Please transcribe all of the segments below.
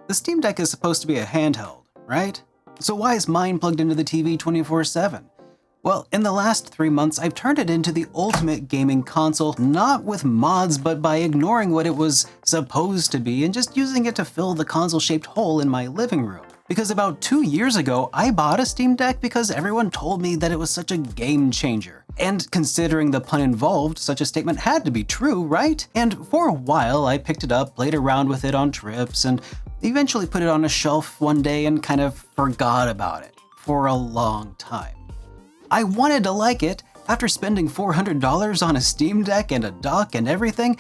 The Steam Deck is supposed to be a handheld, right? So why is mine plugged into the TV 24/7? Well, in the last 3 months, I've turned it into the ultimate gaming console, not with mods, but by ignoring what it was supposed to be and just using it to fill the console-shaped hole in my living room. Because about 2 years ago, I bought a Steam Deck because everyone told me that it was such a game changer. And considering the pun involved, such a statement had to be true, right? And for a while, I picked it up, played around with it on trips, and eventually put it on a shelf one day and kind of forgot about it for a long time. I wanted to like it. After spending $400 on a Steam Deck and a dock and everything,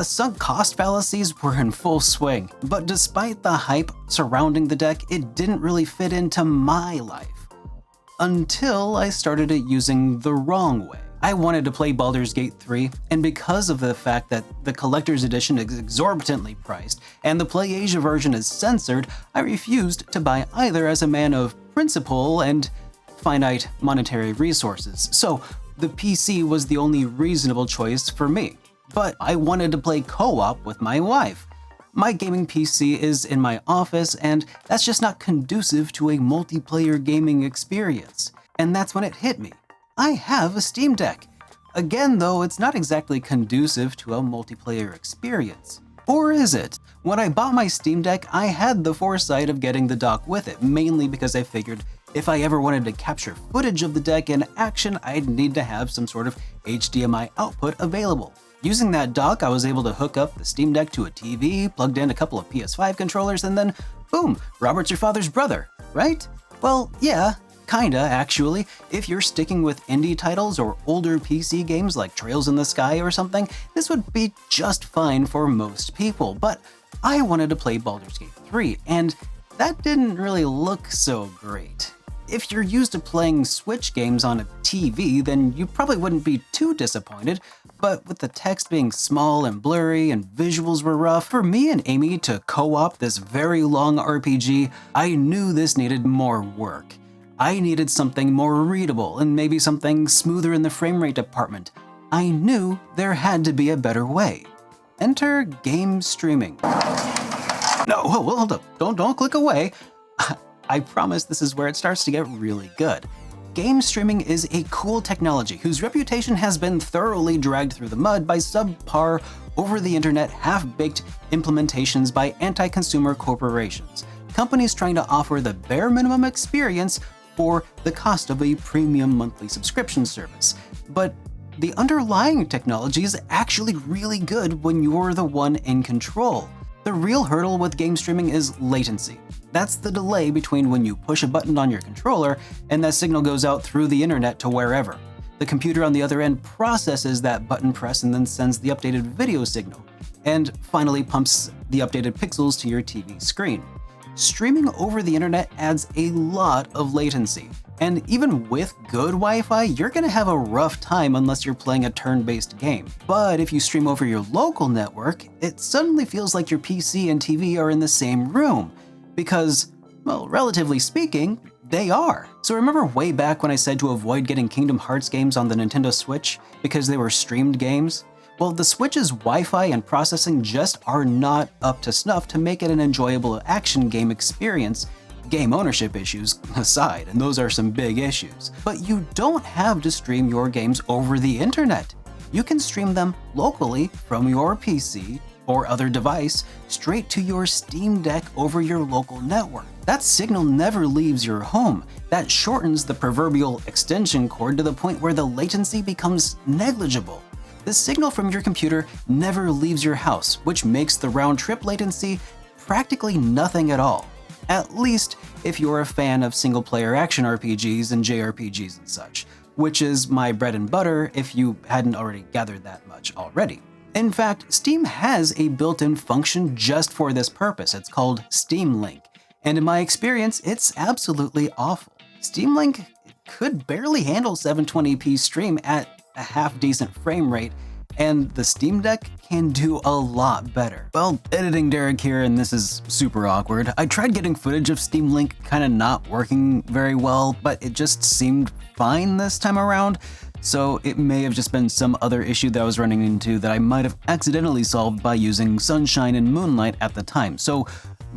sunk cost fallacies were in full swing. But despite the hype surrounding the deck, it didn't really fit into my life. Until I started it using the wrong way. I wanted to play Baldur's Gate 3, and because of the fact that the collector's edition is exorbitantly priced and the PlayAsia version is censored, I refused to buy either as a man of principle and finite monetary resources. So the PC was the only reasonable choice for me. But I wanted to play co-op with my wife. My gaming PC is in my office, and that's just not conducive to a multiplayer gaming experience. And that's when it hit me. I have a Steam Deck. Again, though, it's not exactly conducive to a multiplayer experience. Or is it? When I bought my Steam Deck, I had the foresight of getting the dock with it, mainly because I figured if I ever wanted to capture footage of the deck in action, I'd need to have some sort of HDMI output available. Using that dock, I was able to hook up the Steam Deck to a TV, plugged in a couple of PS5 controllers, and then boom, Robert's your father's brother, right? Well, yeah, kinda, actually. If you're sticking with indie titles or older PC games like Trails in the Sky or something, this would be just fine for most people. But I wanted to play Baldur's Gate 3, and that didn't really look so great. If you're used to playing Switch games on a TV, then you probably wouldn't be too disappointed, but with the text being small and blurry and visuals were rough, for me and Amy to co-op this very long RPG, I knew this needed more work. I needed something more readable and maybe something smoother in the frame rate department. I knew there had to be a better way. Enter game streaming. No, hold up, don't click away. I promise this is where it starts to get really good. Game streaming is a cool technology whose reputation has been thoroughly dragged through the mud by subpar, over-the-internet, half-baked implementations by anti-consumer corporations. Companies trying to offer the bare minimum experience for the cost of a premium monthly subscription service. But the underlying technology is actually really good when you're the one in control. The real hurdle with game streaming is latency. That's the delay between when you push a button on your controller and that signal goes out through the internet to wherever. The computer on the other end processes that button press and then sends the updated video signal, and finally pumps the updated pixels to your TV screen. Streaming over the internet adds a lot of latency, and even with good Wi-Fi, you're gonna have a rough time unless you're playing a turn-based game. But if you stream over your local network, it suddenly feels like your PC and TV are in the same room, because, well, relatively speaking, they are. So remember way back when I said to avoid getting Kingdom Hearts games on the Nintendo Switch because they were streamed games? Well, the Switch's Wi-Fi and processing just are not up to snuff to make it an enjoyable action game experience, game ownership issues aside, and those are some big issues. But you don't have to stream your games over the internet. You can stream them locally from your PC or other device straight to your Steam Deck over your local network. That signal never leaves your home. That shortens the proverbial extension cord to the point where the latency becomes negligible. The signal from your computer never leaves your house, which makes the round-trip latency practically nothing at all. At least if you're a fan of single-player action RPGs and JRPGs and such, which is my bread and butter if you hadn't already gathered that much already. In fact, Steam has a built-in function just for this purpose. It's called Steam Link, and in my experience, it's absolutely awful. Steam Link could barely handle 720p stream at a half-decent frame rate, and the Steam Deck can do a lot better. Well, editing Derek here, and this is super awkward. I tried getting footage of Steam Link kinda not working very well, but it just seemed fine this time around, so it may have just been some other issue that I was running into that I might have accidentally solved by using Sunshine and Moonlight at the time. So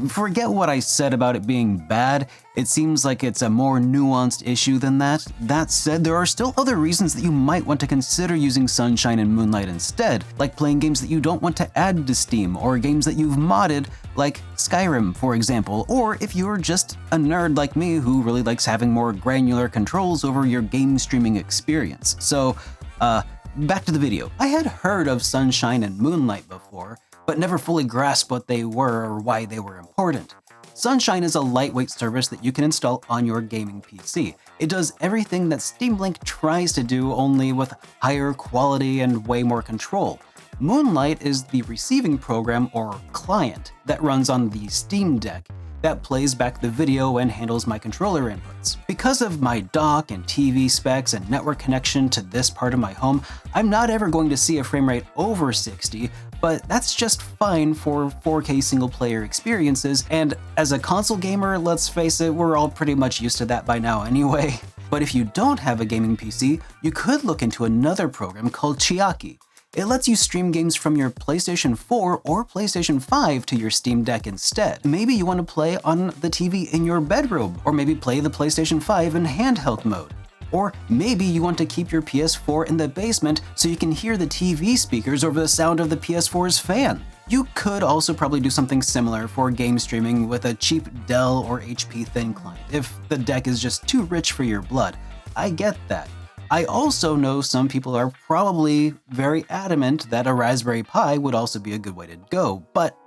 Forget what I said about it being bad. It seems like it's a more nuanced issue than that. That said, there are still other reasons that you might want to consider using Sunshine and Moonlight instead, like playing games that you don't want to add to Steam, or games that you've modded, like Skyrim, for example, or if you're just a nerd like me who really likes having more granular controls over your game streaming experience. So, back to the video. I had heard of Sunshine and Moonlight before, but never fully grasped what they were or why they were important. Sunshine is a lightweight service that you can install on your gaming PC. It does everything that Steam Link tries to do, only with higher quality and way more control. Moonlight is the receiving program or client that runs on the Steam Deck that plays back the video and handles my controller inputs. Because of my dock and TV specs and network connection to this part of my home, I'm not ever going to see a frame rate over 60, but that's just fine for 4K single-player experiences, and as a console gamer, let's face it, we're all pretty much used to that by now anyway. But if you don't have a gaming PC, you could look into another program called Chiaki. It lets you stream games from your PlayStation 4 or PlayStation 5 to your Steam Deck instead. Maybe you want to play on the TV in your bedroom, or maybe play the PlayStation 5 in handheld mode. Or maybe you want to keep your PS4 in the basement so you can hear the TV speakers over the sound of the PS4's fan. You could also probably do something similar for game streaming with a cheap Dell or HP thin client, if the deck is just too rich for your blood. I get that. I also know some people are probably very adamant that a Raspberry Pi would also be a good way to go, but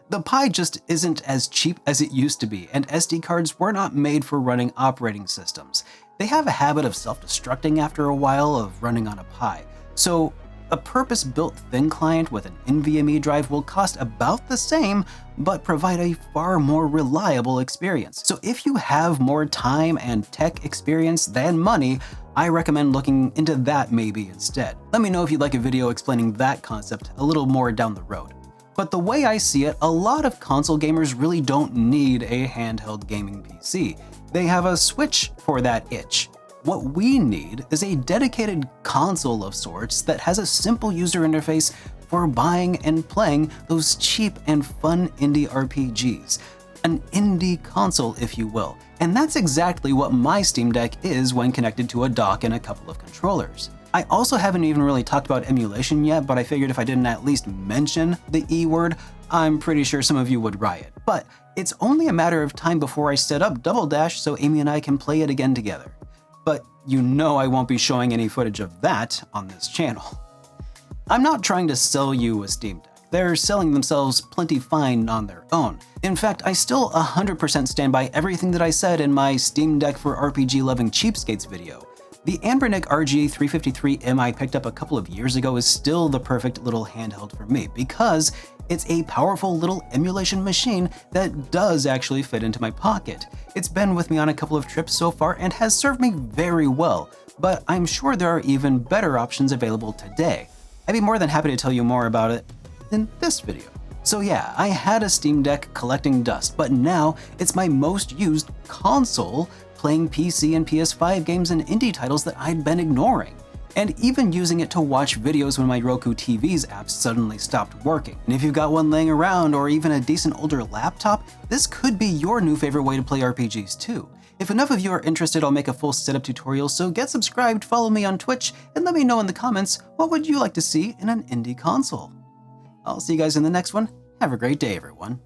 the Pi just isn't as cheap as it used to be, and SD cards were not made for running operating systems. They have a habit of self-destructing after a while of running on a Pi, so a purpose-built thin client with an NVMe drive will cost about the same, but provide a far more reliable experience. So if you have more time and tech experience than money, I recommend looking into that maybe instead. Let me know if you'd like a video explaining that concept a little more down the road. But the way I see it, a lot of console gamers really don't need a handheld gaming PC. They have a Switch for that itch. What we need is a dedicated console of sorts that has a simple user interface for buying and playing those cheap and fun indie RPGs. An indie console, if you will. And that's exactly what my Steam Deck is when connected to a dock and a couple of controllers. I also haven't even really talked about emulation yet, but I figured if I didn't at least mention the E word, I'm pretty sure some of you would riot. But it's only a matter of time before I set up Double Dash so Amy and I can play it again together. But you know I won't be showing any footage of that on this channel. I'm not trying to sell you a Steam Deck. They're selling themselves plenty fine on their own. In fact, I still 100% stand by everything that I said in my Steam Deck for RPG-loving cheapskates video. The Anbernic RGA353M I picked up a couple of years ago is still the perfect little handheld for me because it's a powerful little emulation machine that does actually fit into my pocket. It's been with me on a couple of trips so far and has served me very well, but I'm sure there are even better options available today. I'd be more than happy to tell you more about it in this video. So yeah, I had a Steam Deck collecting dust, but now it's my most used console playing PC and PS5 games and indie titles that I'd been ignoring, and even using it to watch videos when my Roku TV's apps suddenly stopped working. And if you've got one laying around or even a decent older laptop, this could be your new favorite way to play RPGs too. If enough of you are interested, I'll make a full setup tutorial, so get subscribed, follow me on Twitch, and let me know in the comments what would you like to see in an indie console. I'll see you guys in the next one. Have a great day, everyone.